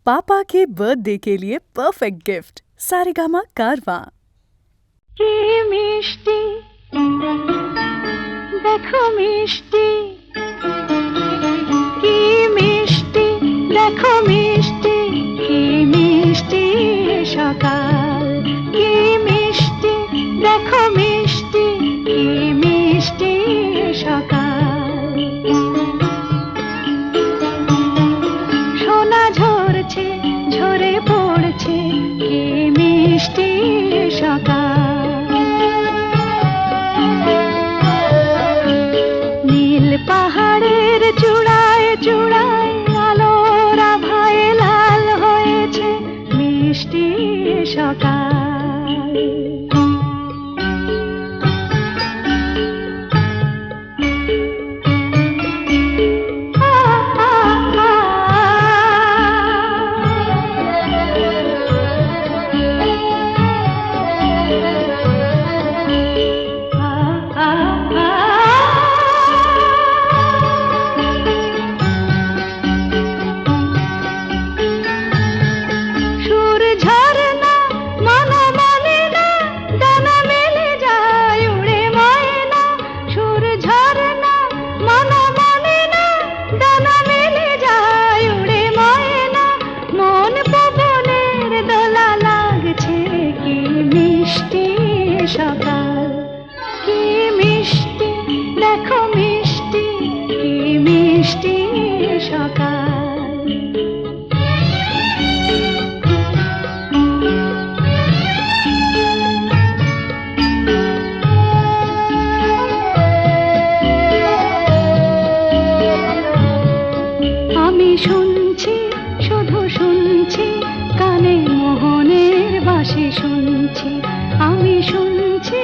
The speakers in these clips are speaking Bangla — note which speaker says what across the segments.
Speaker 1: पापा के बर्थडे के लिए परफेक्ट गिफ्ट सारेगामा कारवां।
Speaker 2: কি মিষ্টি দেখো মিষ্টি, কি মিষ্টি দেখো মিষ্টি, কি মিষ্টি সকাল, কি মিষ্টি দেখো মিষ্টি, কি মিষ্টি সকাল। সোনা ঝরছে ঝরে পড়ছে, কি মিষ্টি সকাল। নীল পাহাড়ের চূড়ায় চূড়ায় আলোর আভায় লাল হয়েছে মিষ্টি সকাল। সকাল কি মিষ্টি দেখো মিষ্টি, কি মিষ্টি সকাল। আমি শুনছি শুধু শুনছি, কানে মোহনের বাঁশি শুনছি। আমি শুনছি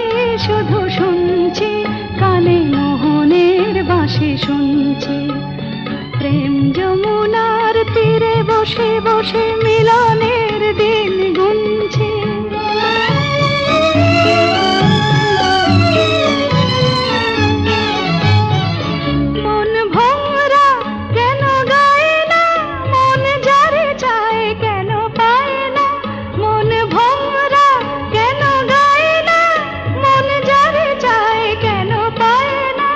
Speaker 2: শুধু শুনছি, কানে মোহনের বাঁশি শুনছি। প্রেম যমুনার তীরে বসে বসে মিলনের দিন গুনছি। মন ভোরা কেন গায় না, মন যারে চায় কেন পায় না। মন ভোরা কেন গায় না, মন যারে চায় কেন পায় না।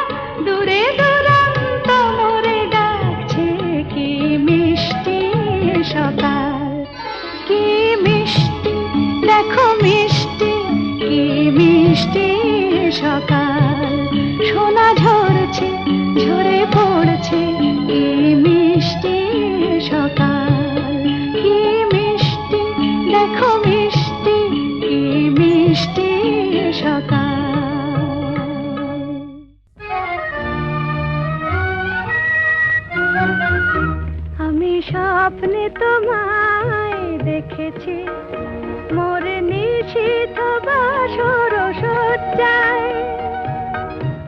Speaker 2: দূরে দূরান্ত মোরে ডাকছে, কি মিষ্টি সকাল, কি মিষ্টি দেখো মিষ্টি, কি মিষ্টি সকাল। সোনা ঝরছে ঝরে পড়ছে, কি মিষ্টি সকাল, কি মিষ্টি দেখো মিষ্টি, কি মিষ্টি সকাল। আমি স্বপ্নে তোমায় দেখেছি, মোর নিশীথ বাসর সজ্জায়।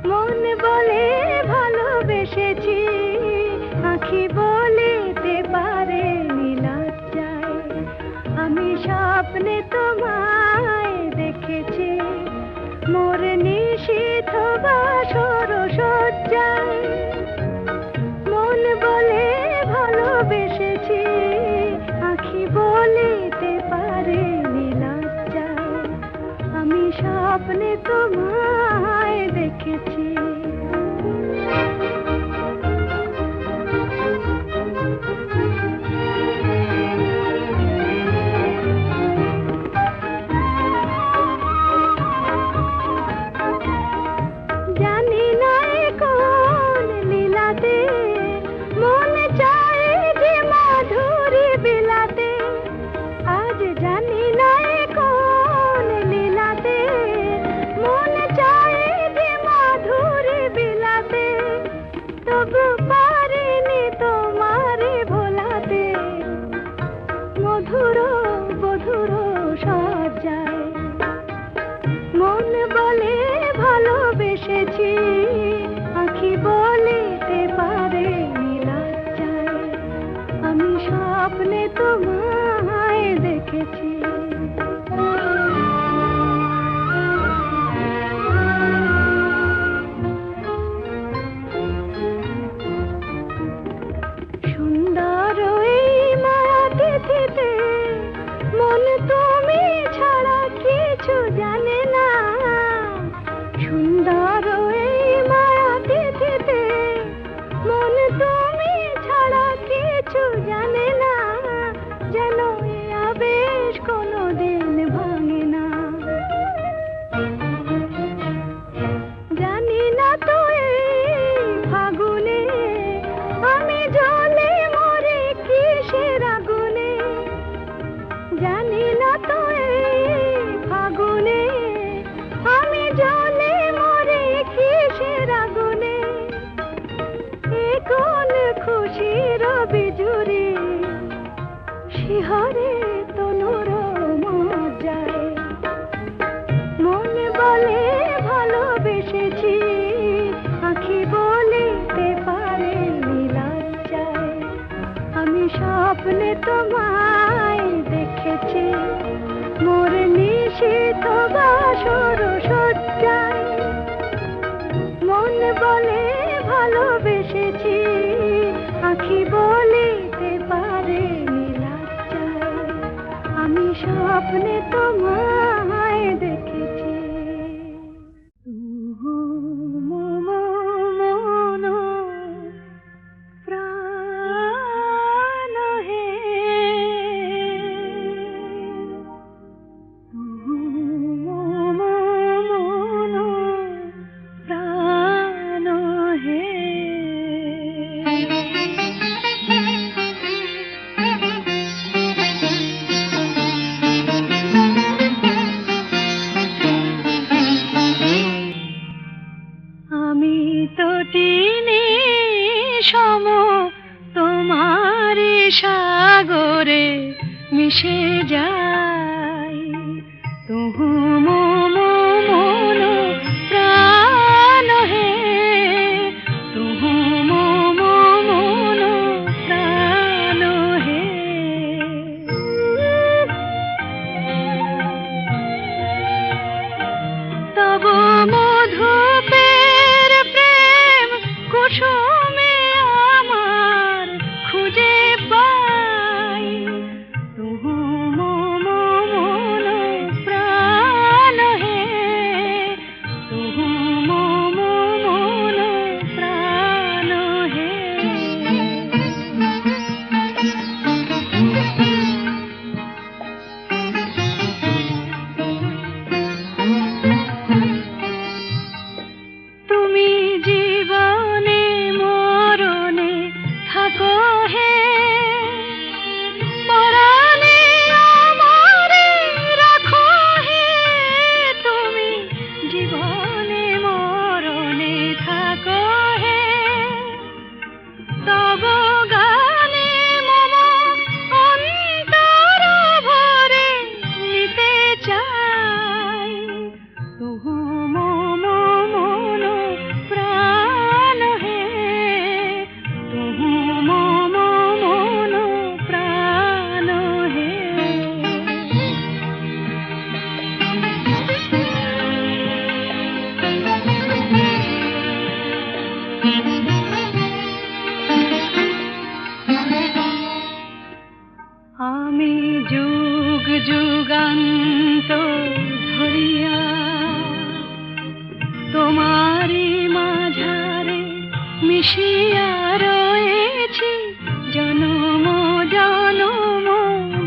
Speaker 2: মন বলে ভালোবেসেছি, আঁখি বলিতে পারে লজ্জায়। আমি স্বপ্নে তোমায় দেখেছি, মোর নিশীথ বাসর সজ্জায়। মন বলে ভালোবেসেছি, আঁখি বলিতে পারে লজ্জায়। আমি স্বপ্নে তোমায় দেখেছি। জানি না কোন লীলাতে মন চায় যে মাধুরী বিলাতে। আজ জানি না কোন লীলাতে মন চায় যে মাধুরী বিলাতে। তবু পারিনি তোমারে ভোলাতে, মধুর মধুর সজ্জায়। মন বলে ভালোবেসেছি, আঁখি বলিতে পারে লজ্জায়। আমি স্বপ্নে তোমায় দেখেছি। সুন্দর এই মায়াতে শিহরে তনুর মজ্জায় মন বলে ভালোবেসেছি, আঁখি বলিতে পারে লজ্জায়। আমি স্বপ্নে তোমায় দেখেছি, মোর নিশীথ বাসর সজ্জায় মন বলে ভালোবেসেছি, আঁখি বলিতে পারে লজ্জায়। আমি স্বপ্নে তোমায় দেখেছি। মন প্রাণ হে, মন প্রাণ হে। আমি তটিনী সম তোমারি সাগরে মিশে যাই, তুহু মন প্রাণ হে, তুহু মন প্রাণ হে। তব মধুপের প্রেম কুসুমে আমার খুঁজে পাই, তুহু মন প্রাণ হে, তুহু মন প্রাণ হে। তুমি জীবনে মরণে থাকো হে, পরাণে আমারে রাখো হে। তুমি জীবনে মরণে থাকো হে, তব গানে মম অন্তর ভরে নিতে চাই, তুহু মন প্রাণ হে, তুহু মন প্রাণ হে। আমি যুগ যুগান্ত ধরিয়া তোমারি মাঝারে মিশিয়া রয়েছি, জনম জনম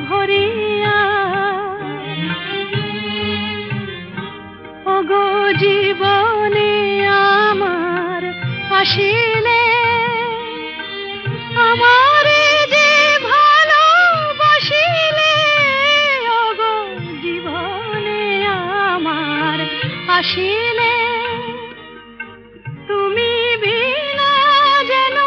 Speaker 2: ভরিয়া। ওগো জীবনে আমার আসিলে, আমারে যে ভালোবাসিলে, ওগো জীবনে আমার আসিলে, তুমি বিনা যেন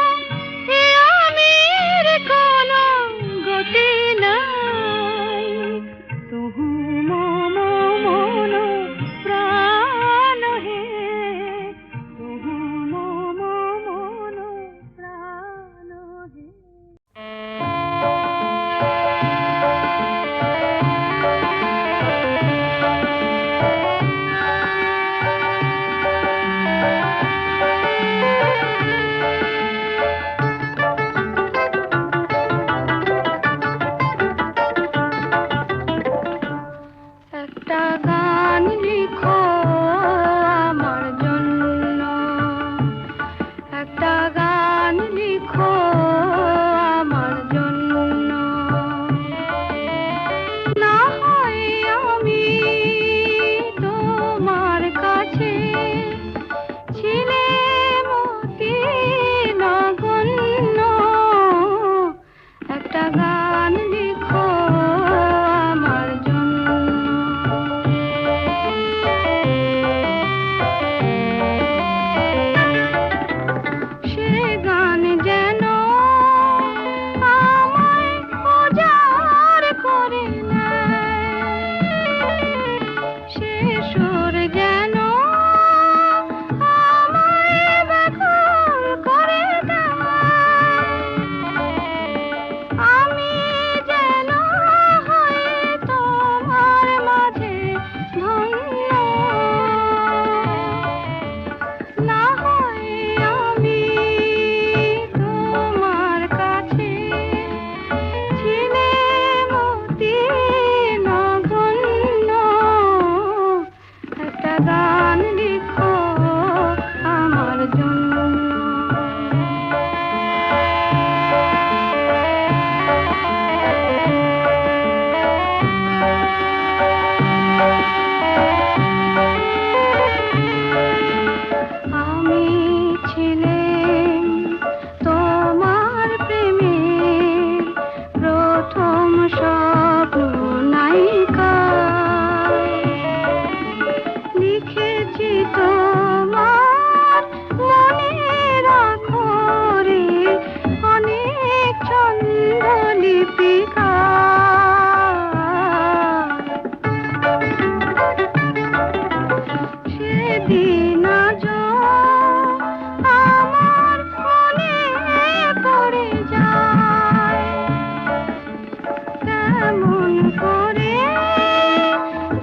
Speaker 2: এমন করে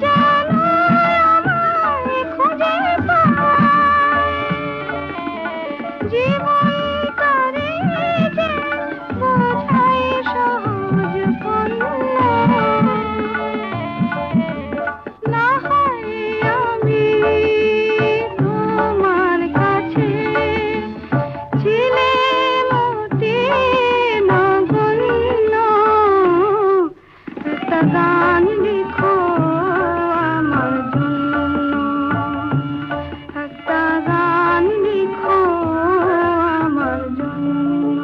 Speaker 2: জানো আমায় খুঁজে পায় জীবনটারে যে বোঝাই সহজ করল না হয় আমি তোমার কাছে ছিলে মতি নগণ্য একটা গান লিখো আমার জন্য একটা গান লিখো আমার জন্য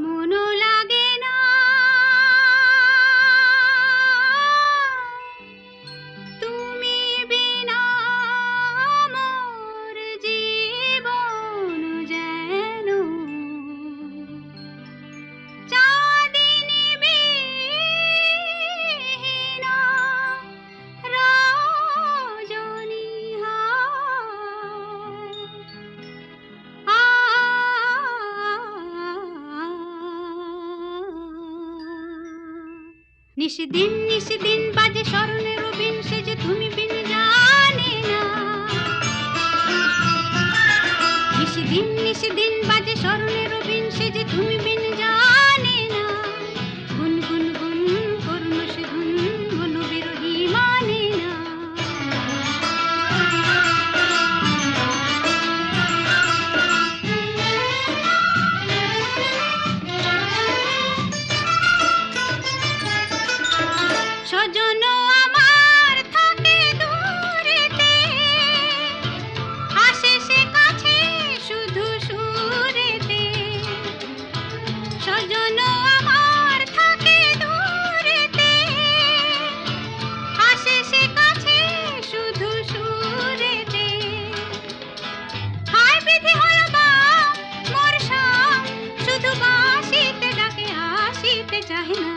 Speaker 2: মনও লাগে না তুমি বিনা মোর জীবন যেন চাঁদিনী বিহীনা রজনী নিশদিন বাজে স্মরণের বিন সে যে তুমি বিন জানে না নিশদিন বাজে স্মরণের বিন সে যে তুমি বিন জানে না গুন গুন গুন করুণ সে ধুন মন বিরহী মানে না সজন আমার থাকে দূরেতে আসে সে কাছে শুধু সুরেতে সজন আমার থাকে দূরেতে আসে সে কাছে শুধু সুরেতে হায় বিধি হলো বা মোর সব শুধু বাসিতে ডাকে আসিতে চাহে না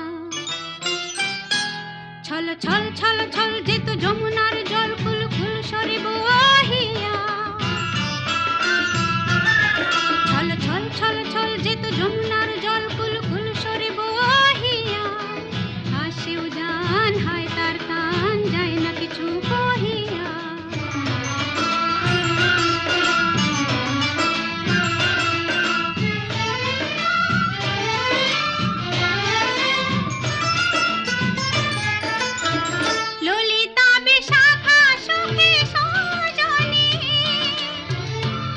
Speaker 2: ছল ছল ছল ছল যেত যমুনার জল কুল কুল সরে বহিয়া ছল ছল ছল ছল যেত যমুনার জল কুল কুল সরে বহিয়া আসেও জান হয় তার টান যায় না কিছু কহিয়া ললিতা বিশাখা সুখে সজনী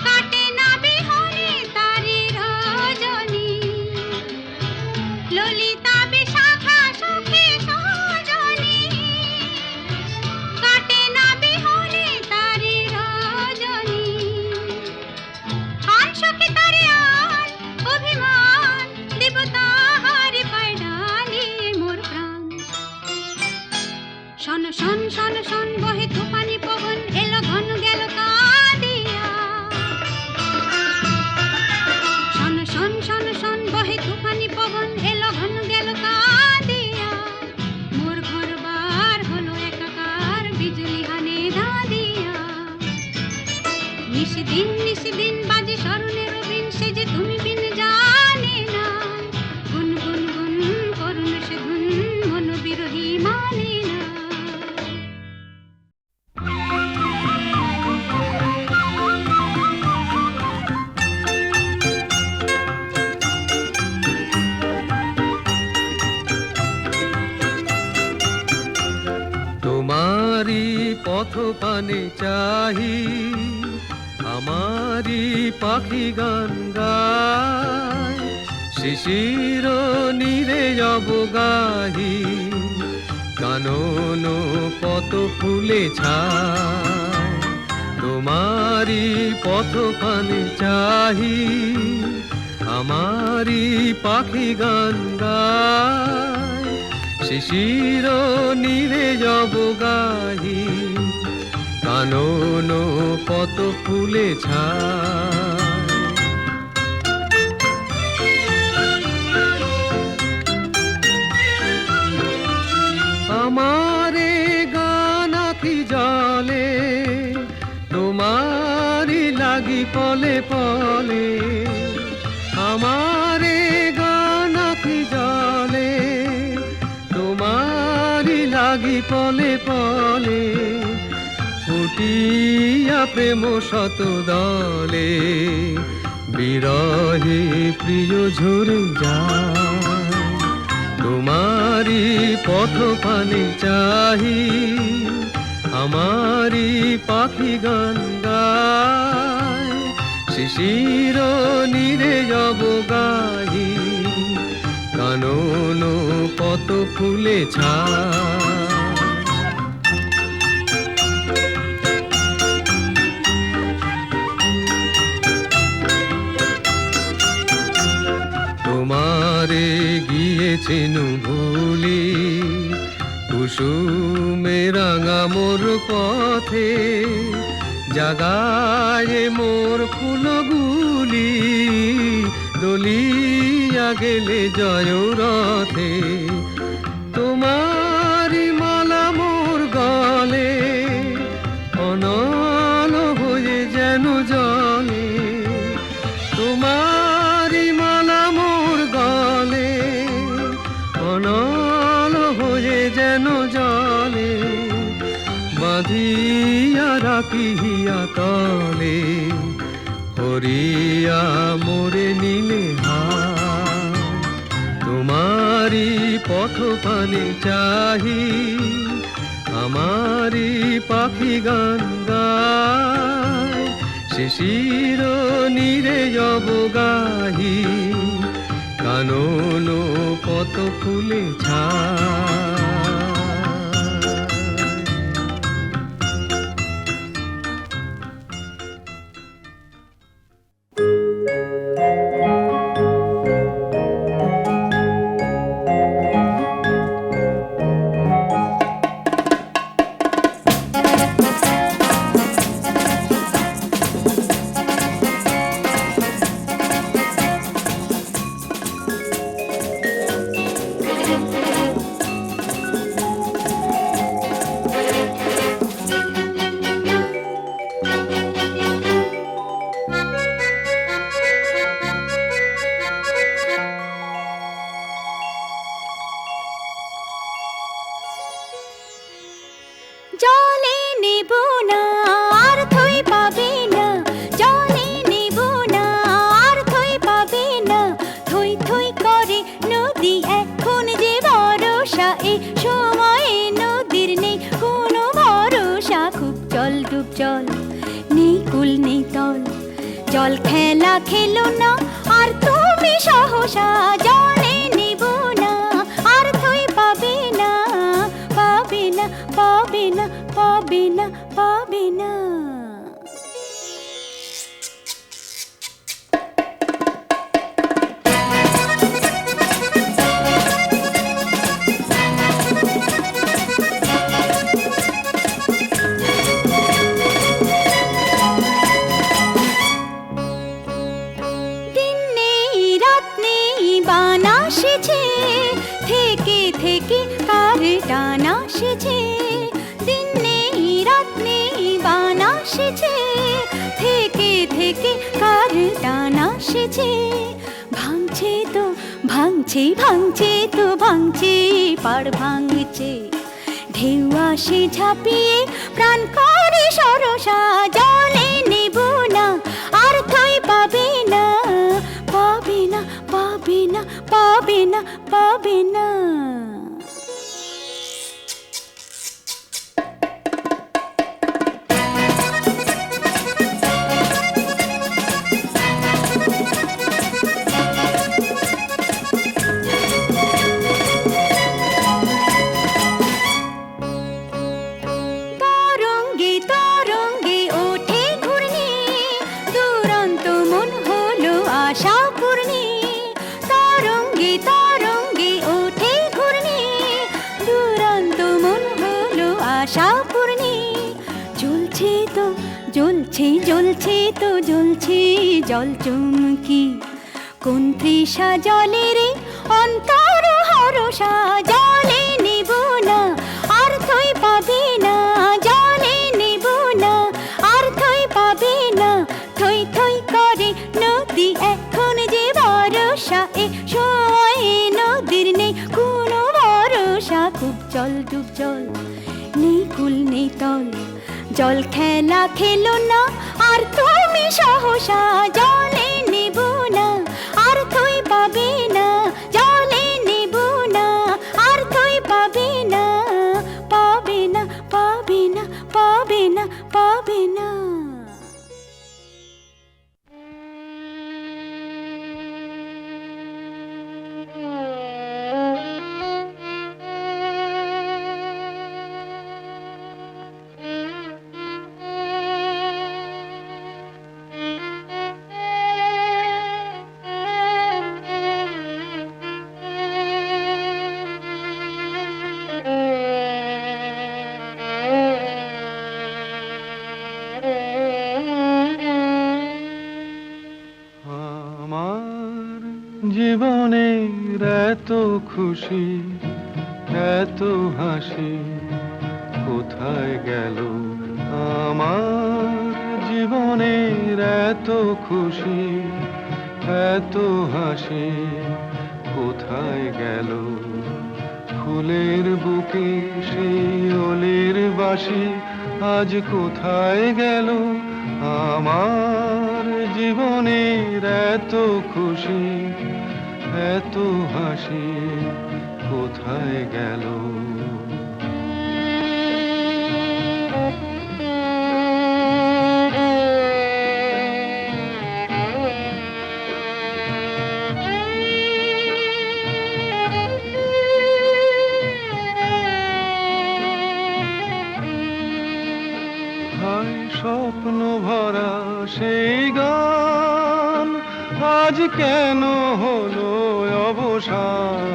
Speaker 2: কাটে না বিহনে তারি রজনী ললিতা বিশাখা সুখে সজনী কাটে না বিহনে তারি রজনী আন সখী তারি আন অভিমান দিব তাহারি পায় ডালিয়ে মোর প্রাণ শন শন শন শন বহে তুফানি পবন এলো ঘন গেল কাঁদিয়া শন শন শন শন বহে তুফানি পবন এলো ঘন গেল কাঁদিয়া মোর ঘর বার হলো একাকার বিজলি হানে দাঁদিয়া নিশদিন বাজে স্মরণের বিন সে যে তুমি বিন জানে না গুন গুন গুন করুণ সে ধুন মন বিরহী মানে না
Speaker 3: তোমারি পথ পানে চাহি আমারি পাখি গান গায় শিশির নীরে যাব গাহি কানন কত ফুলে ছায় তোমারি পথ পানে চাহি আমারি পাখি গান গায় শিশির নীরে যাব গাহি কানন কত ফুলে ছায় আমারে গান আখি জলে তোমারি লাগি পলে পলে আমারে গান জাগি পলে পলে ফুটিয়া প্রেম শত দলে বিরহে প্রিয় ঝরে যায় তোমারি পথ পানে চাহি আমারি পাখি গান গায় শিশির নীরে যাব গাহি কানন কত ফুলে ছায় তোমারে গিয়েছেন ভুলি কুসুমে রাঙা মোর পথে জাগায় মোর ফুলগুলি দলিয়া গেলে জয় রথে তোমারি মালা মোর গলে অনল হয়ে যেন জলে তোমারি মালা মোর গলে অনল হয়ে যেন জলে বাঁধিয়া রাখিয়া তলে হরিয়া মোরে নীলে হায় তোমারি পথ পানে চাহি আমারি পাখি গান গায় শিশির নীরে যাব গাহি কানন কত ফুলে ছায়
Speaker 2: জলে নেব না আর থই পাবে না জলে নেব না আর থই পাবে না থই থই করে নদী এখন যে ভরসা এই সময়ে নদীর নেই কোনো ভরসা খুব জল ডুব জল নেই কুল নেই তল জল খেলা খেলো না আর তুমি সহসা জলে নেব না আর থই পাবে না পাবে না পাবে না পাবে না পাবে না দিন নেই রাত নেই বান আসেছে থেকে থেকে কার টান আসেছে দিন নেই রাত নেই বান আসেছে থেকে থেকে কার টান আসেছে ভাঙছে তো ভাঙছে ভাঙছে তো ভাঙছে পাড় ভাঙছে ঢেউ আসে ঝাঁপিয়ে প্রাণ করে সরসা জলে নেব না আর থই পাবে না পাবে না পাবে না পাবে না পাবে না তরঙ্গে তরঙ্গে ওঠে ঘূর্ণি দুরন্ত মন হলো আশা পূর্ণি তরঙ্গে তরঙ্গে ওঠে ঘূর্ণি দুরন্ত মন হলো আশা পূর্ণি জ্বলছে তো জ্বলছে জ্বলছে তো জ্বলছে জল চুমকি কোন তৃষা জলের অন্তর হরসা জলে নেব না আর থই পাবে না জলে নেব না আর থই পাবে না থই থই করে নদী এখন যে ভরসা এ সময়ে নদীর নেই কোনো ভরসা খুব জল ডুব জল, নেই কুল নেই তল, জল খেলা খেলো না আর তুমি সহসা, জলে নেব না আর তুই পাবে না, জলে নেব না আর তুই পাবে না, পাবে না পাবে না পাবে না পাবে না।
Speaker 3: আমার জীবনের এত খুশি, এত হাসি কোথায় গেল? আমার জীবনের এত খুশি, এত হাসি কোথায় গেল? ফুলের বুকে সেই ওলের বাসি আজ কোথায় গেল? আমার জীবনের এত খুশি, এত হাসি কোথায় গেল? হায় স্বপ্ন ভরা সেই গান আজ কেন হলো অবসান?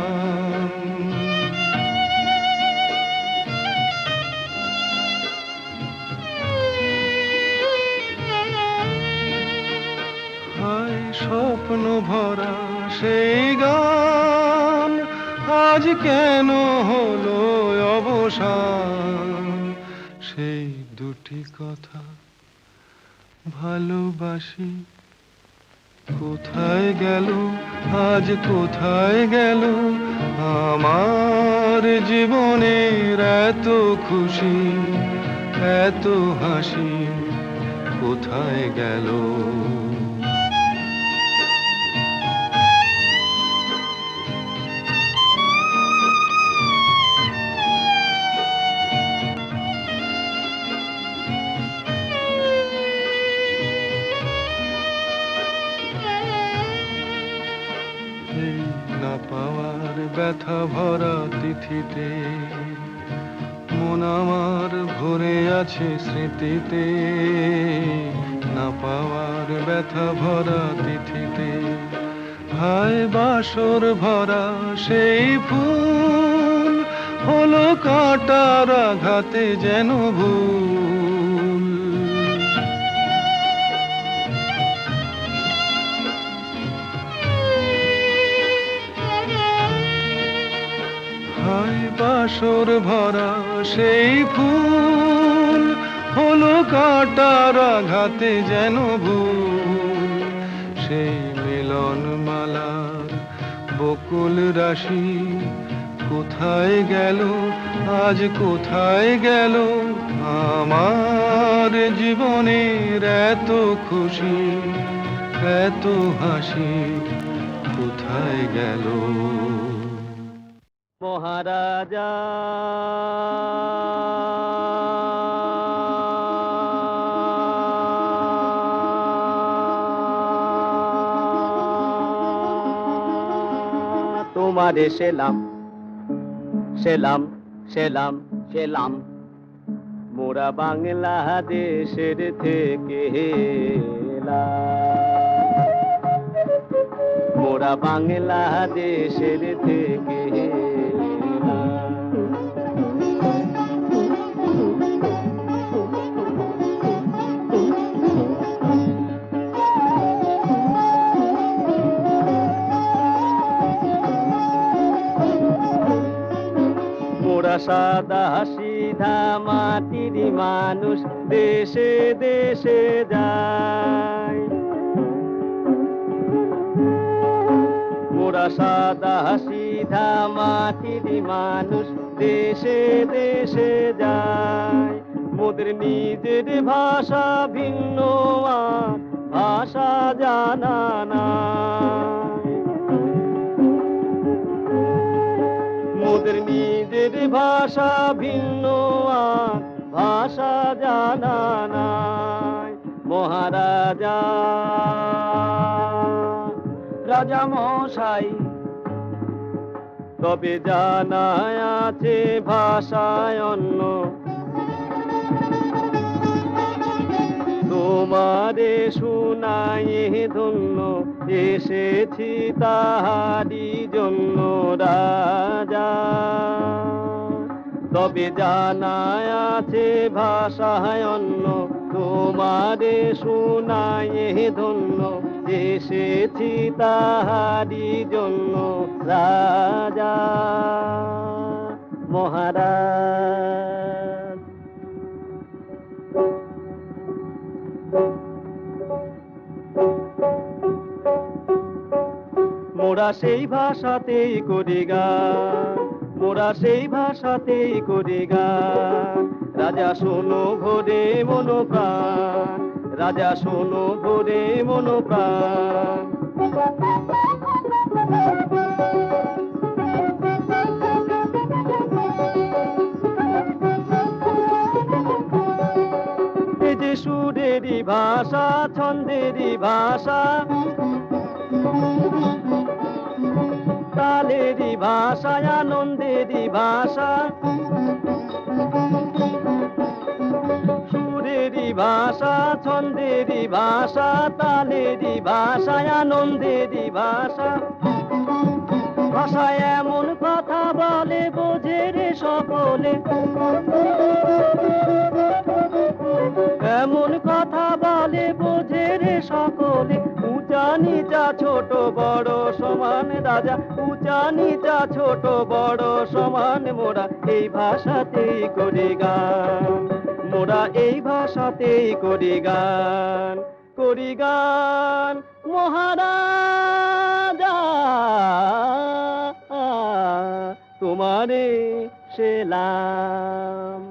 Speaker 3: হায় স্বপ্ন ভরা সেই গান আজ কেন হলো অবসান? সেই দুটি কথা ভালোবাসি কোথায় গেল? আজ কোথায় গেল? আমার জীবনের এত খুশি, এত হাসি কোথায় গেল? এই না পাওয়ার ব্যথা ভরা তিথিতে মন আমার ভরে আছে স্মৃতিতে, না পাওয়ার ব্যথা ভরা তিথিতে। হায় বাসর ভরা সেই ফুল হলো কাঁটার আঘাতে যেন ভুল। হায় বাসর ভরা সেই ফুল হলো কাঁটার আঘাতে যেন ভুল। সেই মিলন মালার বকুল রাশি কোথায় গেল? আজ কোথায় গেল? আমার জীবনের এত খুশি, এত হাসি কোথায় গেল?
Speaker 4: মহারাজা তোমারে সেলাম সেলাম সেলাম সেলাম, মোরা বাংলাদেশের থেকে এলাম, মোরা বাংলাদেশের থেকে এলাম। মোরা সাদা সিধা মাটির মানুষ দেশে দেশে যায়, মোরা সাদা সিধা মাটির মানুষ দেশে দেশে যায়। মোদের নিজের ভাষা ভিন্ন আর ভাষা জানা নাই। মোদের নিজের ভাষা ভিন্ন আর ভাষা জানা নাই। মহারাজা রাজা মশাই তবে জানা আছে ভাষায় অন্য, তোমারে শুনাই ধন্য এসেছি তাহারি জন্য রাজা। তবে জানা আছে ভাষায় অন্য, তোমারে শুনাই ধন্য এসেছি তাহারি জন্য রাজা মহারাজ। মোরা সেই ভাষাতেই করি গান, মোরা সেই ভাষাতেই করি গান। রাজা শোনো ভোরে মনো প্রাণ, রাজা শোনো ভোরে মনো প্রাণ। এই যে সুরেরই ভাষা ছন্দেরই ভাষা, তালেরই ভাষা আনন্দেরই ভাষা, সুরেরই ভাষা ছন্দেরই ভাষা, তালেরই ভাষা আনন্দেরই ভাষা। ভাষায় এমন কথা বলে বোঝে রে সকলে, এমন কথা বলে বোঝে রে সকলে। উঁচা নিচা ছোট বড় সমান রাজা, উঁচা নিচা ছোট বড় সমান। মোরা এই ভাষাতেই করি গান, মোরা এই ভাষাতেই করি গান, করি গান মহারাজা তোমারে সেলাম।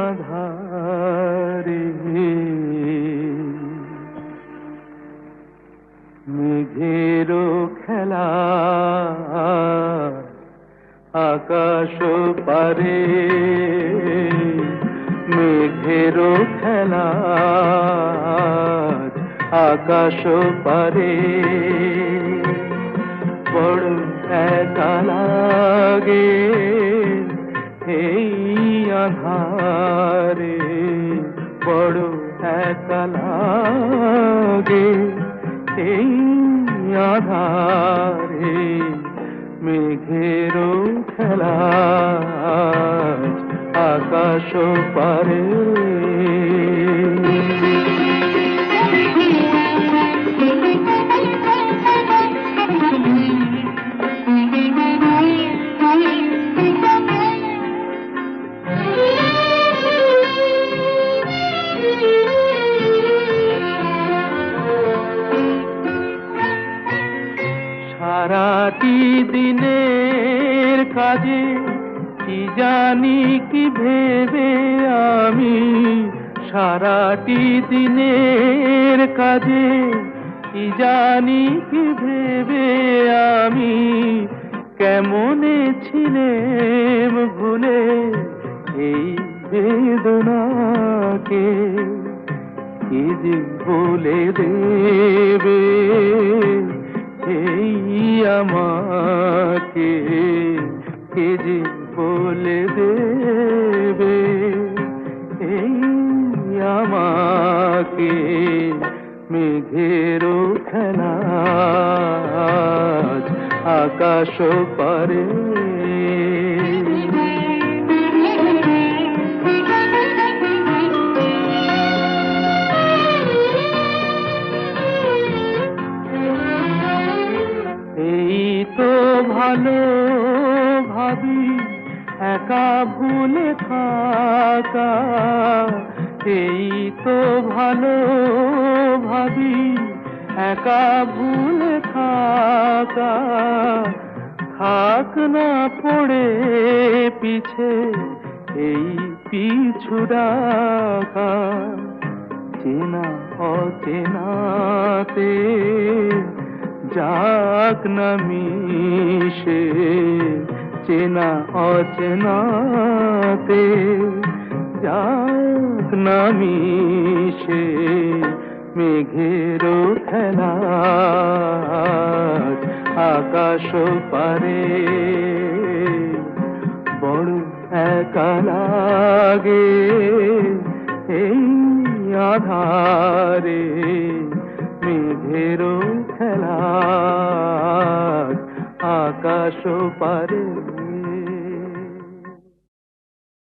Speaker 3: আধারে মেঘেরও খেলা আকাশ পারে, মেঘেরও খেলা আকাশ পারে। বড় একা লাগে এই আধারে, বড় একা লাগে এই আধারে। মেঘেরও খেলা আকাশ পারে। সারাটি দিনের কাজে কি জানি কি ভেবে আমি, সারাটি দিনের কাজে কি জানি কি ভেবে আমি। কেমনে ছিলেম ভুলে এই বেদনাকে, কি যে বলে দেবে এই আমাকে, কে যে বলে দেবে এই আমাকে। মেঘেরও খেলা আকাশ পারে। এই তো ভালো ভাবি একা ভুলে থাকা, এই তো ভালো ভাবি একা ভুলে থাকা, থাক না পড়ে পিছে এই পিছু ডাকা। চেনা অচেনাতে যাক না মিশে, চেনা অচেনাতে যাক না মিশে, মেঘেরও খেলা আকাশ পারে। বড় একা লাগে এই আধারে, মেঘেরও খেলা আকাশ পারে।